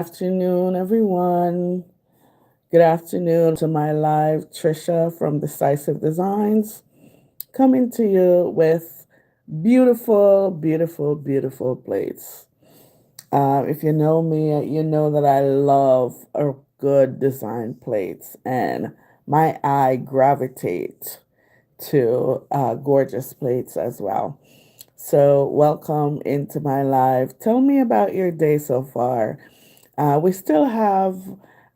Afternoon, everyone. Good afternoon to my live Trisha from Decisive Designs, coming to you with beautiful, beautiful, beautiful plates. If you know me, you know that I love a good design plates, and my eye gravitate to gorgeous plates as well. So, welcome into my live. Tell me about your day so far. We still have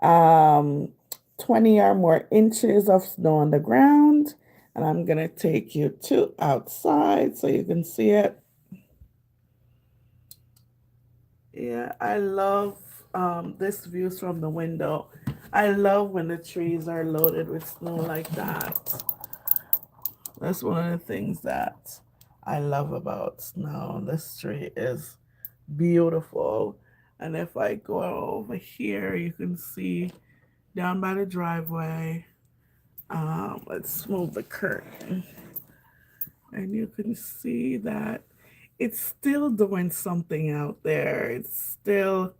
um, 20 or more inches of snow on the ground, and I'm going to take you to outside so you can see it. Yeah, I love this views from the window. I love when the trees are loaded with snow like that. That's one of the things that I love about snow. This tree is beautiful. And if I go over here, you can see down by the driveway. Let's move the curtain. And you can see that it's still doing something out there. It's still,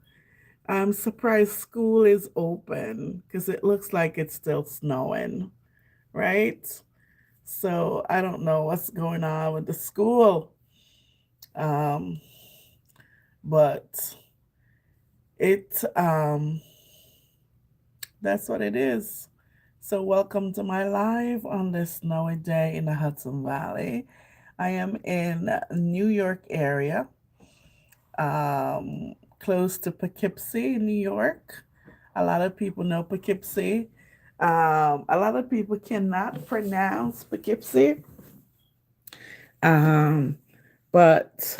I'm surprised school is open because it looks like it's still snowing, right? So I don't know what's going on with the school. Um, but it that's what it is. So welcome to my live on this snowy day in the Hudson Valley. I am in New York area, close to Poughkeepsie, New York. A lot of people know Poughkeepsie. A lot of people cannot pronounce Poughkeepsie, um, but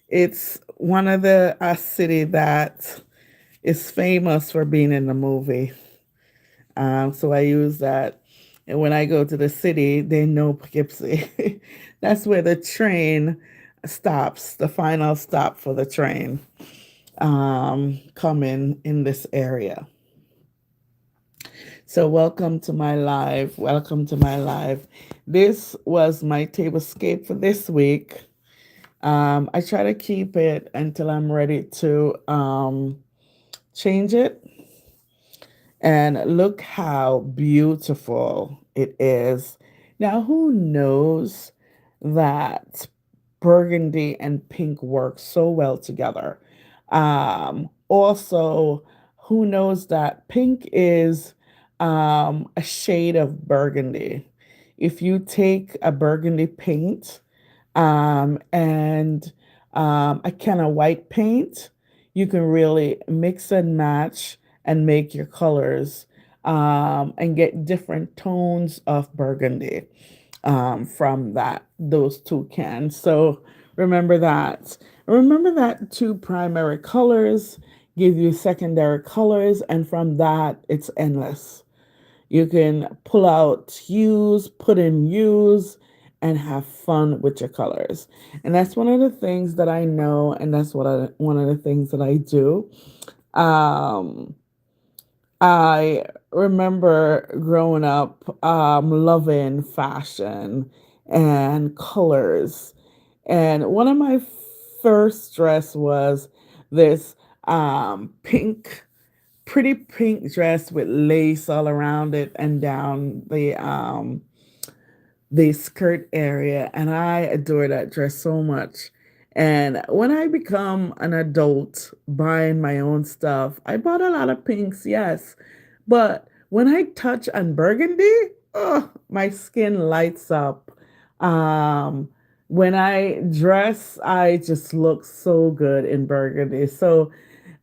it's one of the city that is famous for being in the movie. So I use that. And when I go to the city, they know Poughkeepsie. That's where the train stops, the final stop for the train coming in this area. So welcome to my live. Welcome to my live. This was my tablescape for this week. I try to keep it until I'm ready to change it. And look how beautiful it is. Now, who knows that burgundy and pink work so well together? Also, who knows that pink is a shade of burgundy? If you take a burgundy paint and a can of white paint, you can really mix and match and make your colors and get different tones of burgundy from those two cans. So remember that. Remember that two primary colors give you secondary colors, and from that, it's endless. You can pull out hues, put in hues, and have fun with your colors. And that's one of the things that I know, and that's one of the things that I do. Um, I remember growing up loving fashion and colors. And one of my first dress was this pink, pretty pink dress with lace all around it and down the skirt area. And I adore that dress so much. And when I become an adult buying my own stuff, I bought a lot of pinks, yes. But when I touch on burgundy, oh, my skin lights up. Um, when I dress, I just look so good in burgundy. So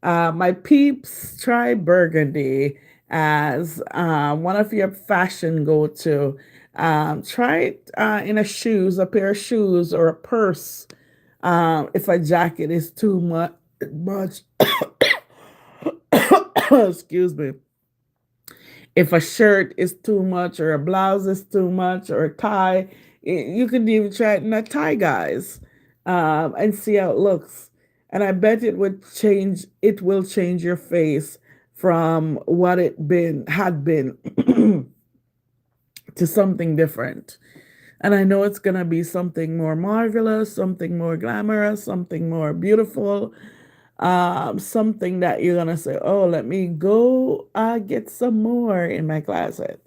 my peeps, try burgundy as one of your fashion go to. Try it in a shoes, a pair of shoes, or a purse. If a jacket is too much, excuse me. If a shirt is too much, or a blouse is too much, or a tie, you can even try it in a tie, guys, and see how it looks. And I bet it would change. It will change your face from what it been had been to something different. And I know it's gonna be something more marvelous, something more glamorous, something more beautiful. something that you're gonna say, "Oh, let me go get some more in my closet."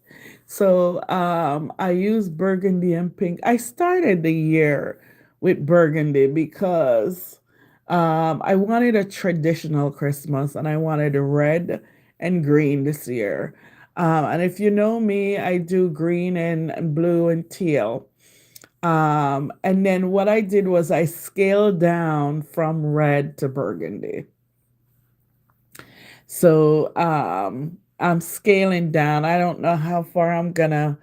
So I use burgundy and pink. I started the year with burgundy because I wanted a traditional Christmas and I wanted red and green this year. And if you know me, I do green and blue and teal. And then what I did was I scaled down from red to burgundy. So I'm scaling down. I don't know how far I'm gonna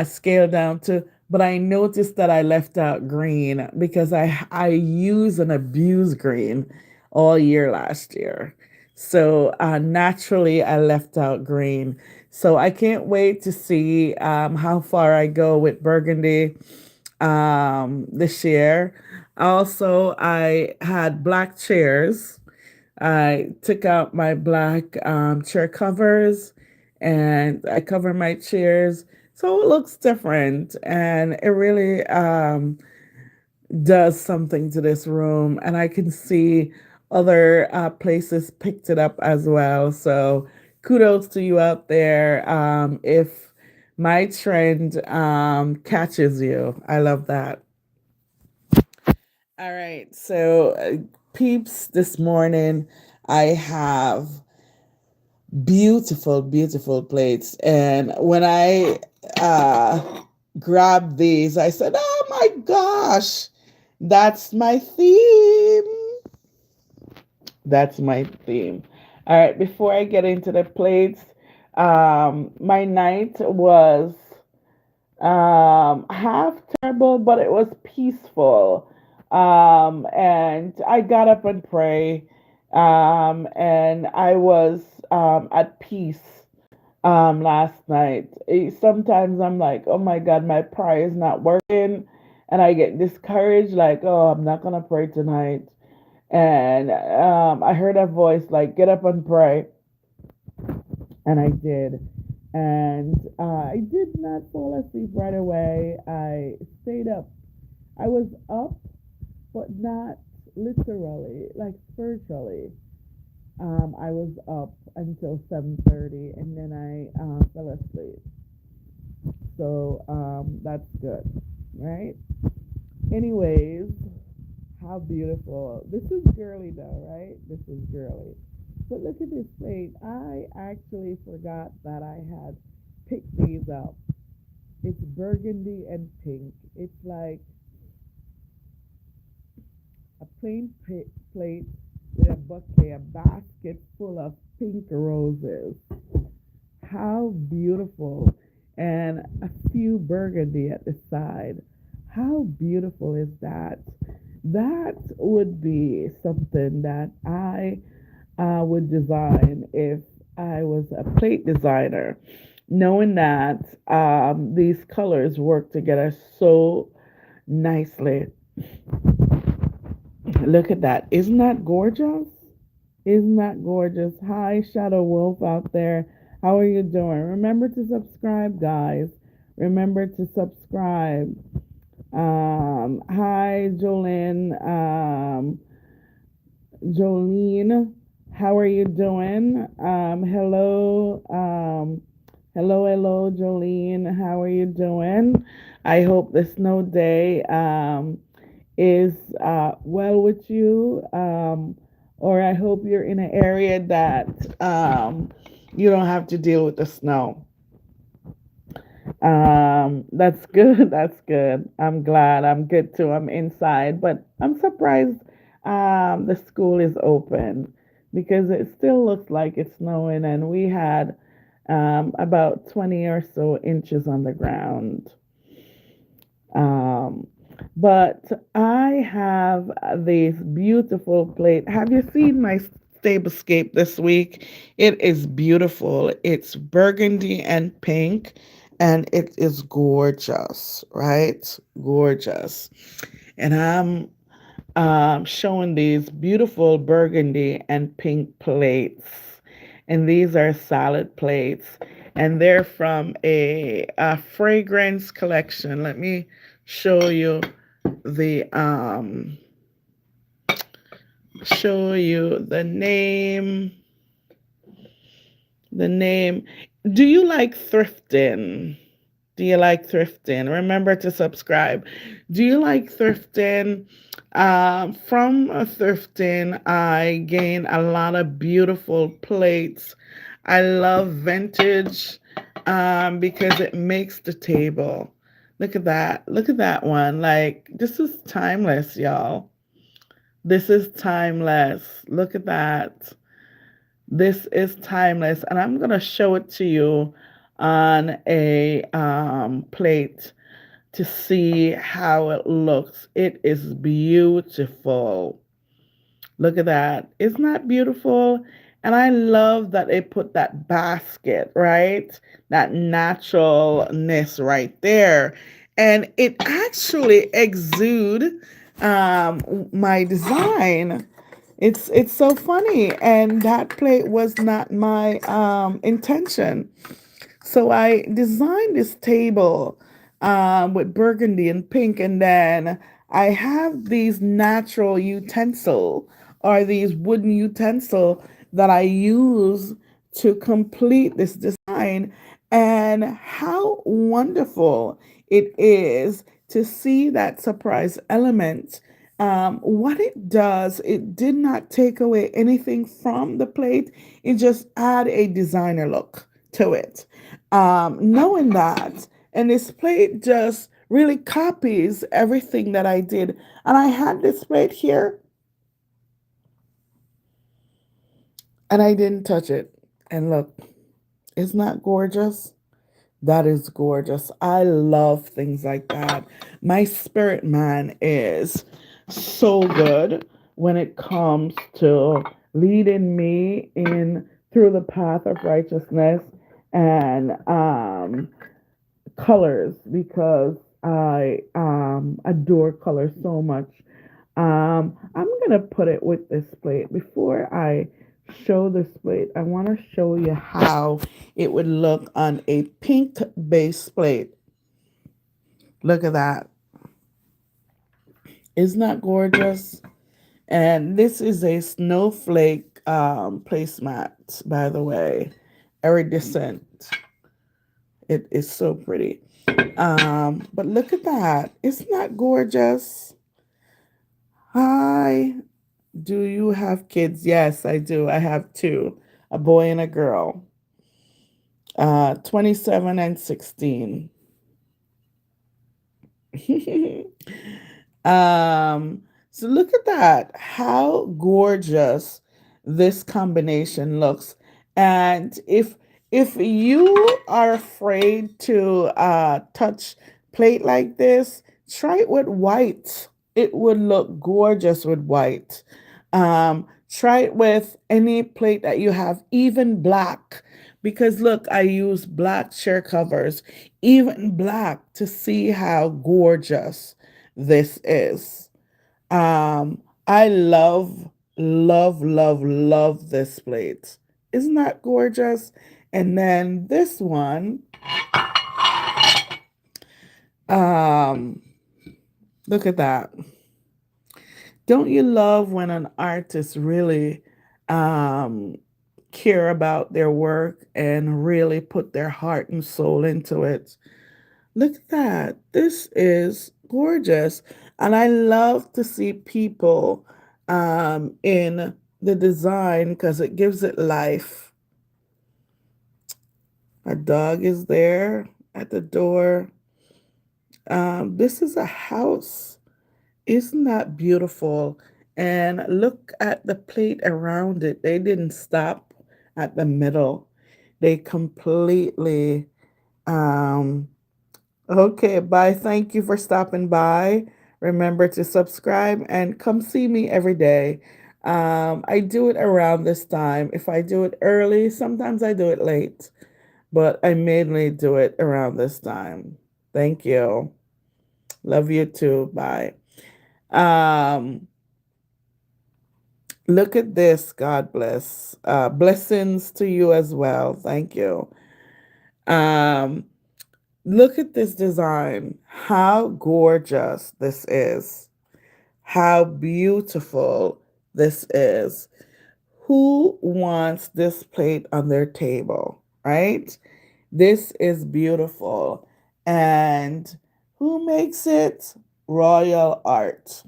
scale down to, but I noticed that I left out green because I use and abuse green all year last year. So naturally I left out green. So I can't wait to see how far I go with burgundy this year. Also, I had black chairs. I took out my black chair covers and I cover my chairs so it looks different and it really does something to this room. And I can see other places picked it up as well. So kudos to you out there. If my trend catches you, I love that. All right. So, peeps, this morning I have beautiful, beautiful plates. And when I grabbed these, I said, "Oh my gosh, that's my theme." That's my theme. All right. Before I get into the plates, my night was half terrible, but it was peaceful. And I got up and pray, and I was at peace last night. Sometimes I'm like, oh my God, my prayer is not working, and I get discouraged, like, oh, I'm not gonna pray tonight. And I heard a voice like, get up and pray, and I did. And I did not fall asleep right away. I stayed up. I was up, but not literally, like spiritually. I was up until 7:30, and then I fell asleep. So that's good, right? Anyways, how beautiful. This is girly though, right? This is girly. But look at this plate. I actually forgot that I had picked these up. It's burgundy and pink. It's like a plain plate with a bouquet, a basket full of pink roses. How beautiful. And a few burgundy at the side. How beautiful is that? That would be something that I would design if I was a plate designer, knowing that these colors work together so nicely. Look at that. Isn't that gorgeous? Isn't that gorgeous? Hi, Shadow Wolf out there. How are you doing? Remember to subscribe, guys. Remember to subscribe. Hi, Jolene. Jolene, how are you doing? Hello, Jolene. How are you doing? I hope the snow day is well with you, or I hope you're in an area that you don't have to deal with the snow. That's good. That's good. I'm glad. I'm good too. I'm inside, but I'm surprised the school is open because it still looks like it's snowing, and we had about 20 or so inches on the ground. Um, but I have this beautiful plate. Have you seen my Stabescape this week? It is beautiful. It's burgundy and pink, and it is gorgeous, right? Gorgeous. And I'm showing these beautiful burgundy and pink plates. And these are salad plates. And they're from a fragrance collection. Let me show you the show you the name. Do you like thrifting? Do you like thrifting? Remember to subscribe. Do you like thrifting? From thrifting, I gain a lot of beautiful plates. I love vintage because it makes the table. Look at that. Look at that one. Like, this is timeless, y'all. This is timeless. Look at that. This is timeless. And I'm going to show it to you on a plate to see how it looks. It is beautiful. Look at that. Isn't that beautiful? And I love that they put that basket, right? That naturalness right there. And it actually exude my design. It's so funny. And that plate was not my intention. So I designed this table with burgundy and pink, and then I have these natural utensil or these wooden utensil that I use to complete this design. And how wonderful it is to see that surprise element. What it does, it did not take away anything from the plate. It just add a designer look to it. Knowing that, and this plate just really copies everything that I did. And I had this plate here, and I didn't touch it. And look, isn't that gorgeous? That is gorgeous. I love things like that. My spirit man is so good when it comes to leading me in through the path of righteousness and colors because I adore colors so much. I'm gonna put it with this plate. Before I show this plate, I want to show you how it would look on a pink base plate. Look at that. Isn't that gorgeous? And this is a snowflake placemat, by the way. Iridescent. It is so pretty. But look at that. Isn't that gorgeous? Hi. Do you have kids? Yes, I do. I have two, a boy and a girl, 27 and 16. um, so look at that. How gorgeous this combination looks. And if you are afraid to touch plate like this, try it with white. It would look gorgeous with white. Try it with any plate that you have, even black. Because look, I use black chair covers, even black, to see how gorgeous this is. I love this plate. Isn't that gorgeous? And then this one, um, look at that. Don't you love when an artist really um, care about their work and really put their heart and soul into it? Look at that. This is gorgeous. And I love to see people in the design because it gives it life. A dog is there at the door. This is a house. Isn't that beautiful? And look at the plate around it. They didn't stop at the middle. They completely um, okay, bye. Thank you for stopping by. Remember to subscribe and come see me every day. I do it around this time. If I do it early, sometimes I do it late, but I mainly do it around this time. Thank you. Love you too. Bye. Um, Look at this. God bless. Blessings to you as well. Thank you. Um, Look at this design. How gorgeous this is. How beautiful this is. Who wants this plate on their table, right? This is beautiful. And who makes it? Royal Art.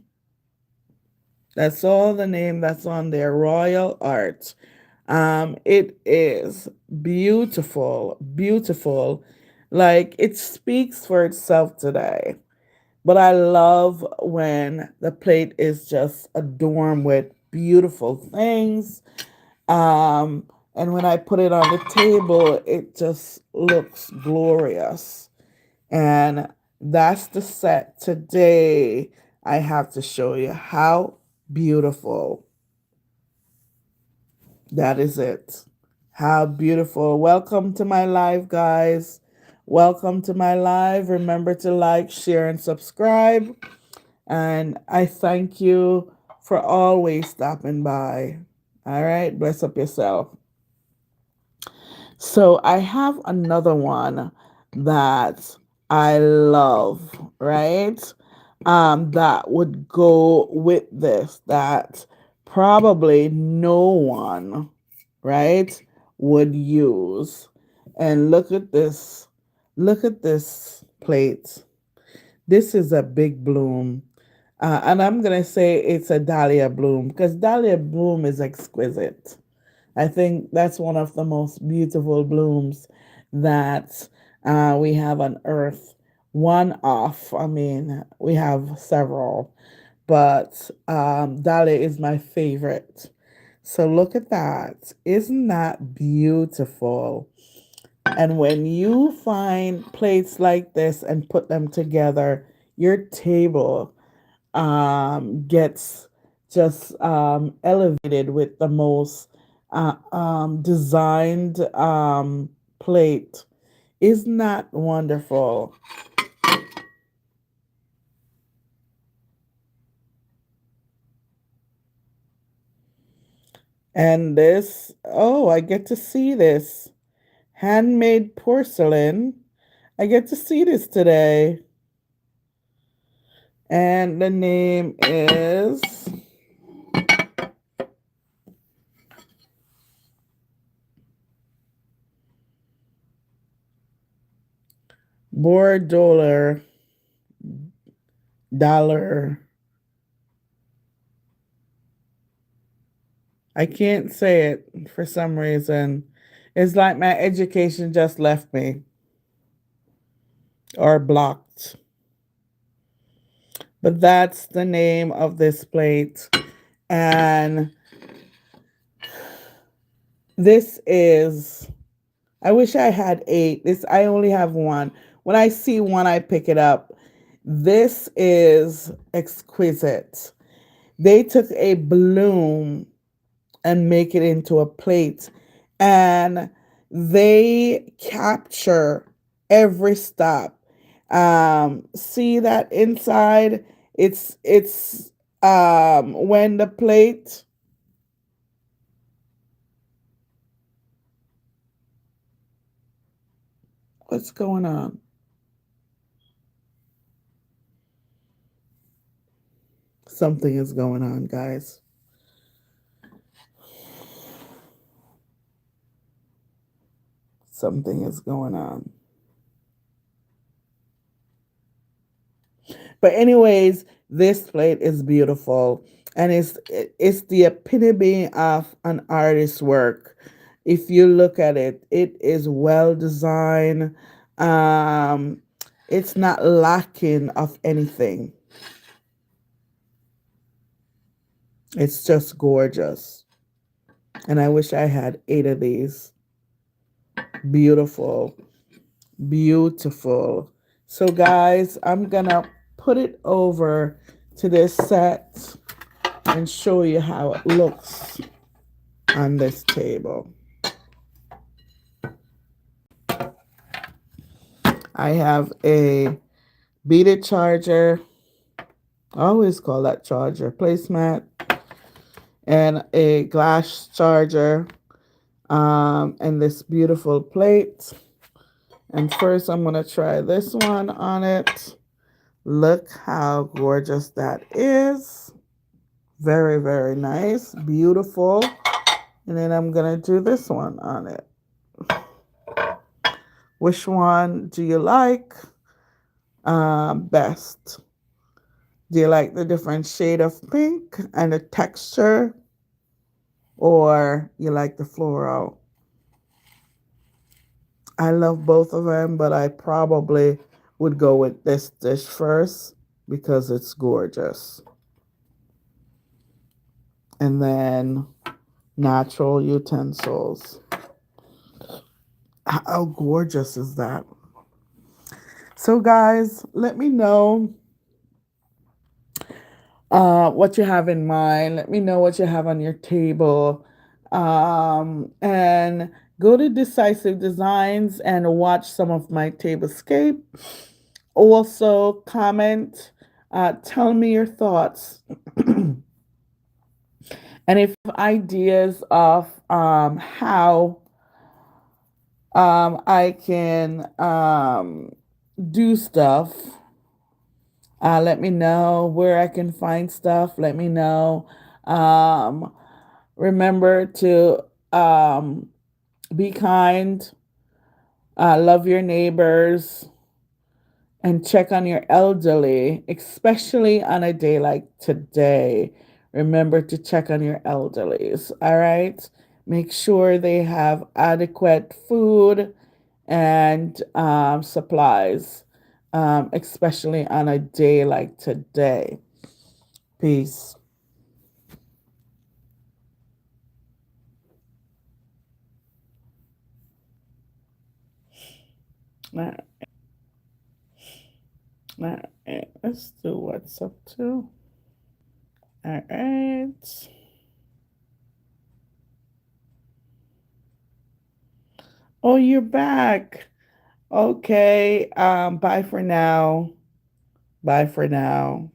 That's all the name that's on there, Royal Art. It is beautiful, beautiful. Like it speaks for itself today. But I love when the plate is just adorned with beautiful things. Um, and when I put it on the table, it just looks glorious. And that's the set today. I have to show you how beautiful that is it. How beautiful. Welcome to my live, guys. Welcome to my live. Remember to like, share, and subscribe. And I thank you for always stopping by. All right. Bless up yourself. So I have another one that I love, right? That would go with this that probably no one, right, would use. And look at this. Look at this plate. This is a big bloom. And I'm going to say it's a dahlia bloom because dahlia bloom is exquisite. I think that's one of the most beautiful blooms that we have on earth. One off, I mean, we have several, but dahlia is my favorite. So look at that. Isn't that beautiful? And when you find plates like this and put them together, your table gets just elevated with the most designed plate. Isn't that wonderful? And this, oh, I get to see this. Handmade porcelain. I get to see this today. And the name is Bordoler Dollar. I can't say it for some reason. It's like my education just left me or blocked. But that's the name of this plate. And this is, I wish I had 8. This I only have 1. When I see one, I pick it up. This is exquisite. They took a bloom and make it into a plate, and they capture every stop. See that inside? It's when the plate, what's going on? Something is going on, guys. Something is going on. But anyways, this plate is beautiful, and it's the epitome of an artist's work. If you look at it, it is well designed. Um, it's not lacking of anything. It's just gorgeous. And I wish I had 8 of these. Beautiful, beautiful. So guys, I'm gonna put it over to this set and show you how it looks on this table. I have a beaded charger. I always call that charger placemat, and a glass charger, and this beautiful plate. And first I'm going to try this one on it. Look how gorgeous that is. Very, very nice. Beautiful. And then I'm going to do this one on it. Which one do you like best? Do you like the different shade of pink and the texture, or you like the floral? I love both of them, but I probably would go with this dish first because it's gorgeous. And then natural utensils. How gorgeous is that? So guys, let me know what you have in mind. Let me know what you have on your table. And go to Decisive Designs and watch some of my tablescape. Also, comment, tell me your thoughts. And if ideas of how I can do stuff, let me know where I can find stuff. Let me know. Um, remember to be kind, love your neighbors, and check on your elderly, especially on a day like today. Remember to check on your elderlies, all right? Make sure they have adequate food and supplies, especially on a day like today. Peace. All right, all right. Let's do what's up to. All right. Oh, you're back. Okay. Bye for now. Bye for now.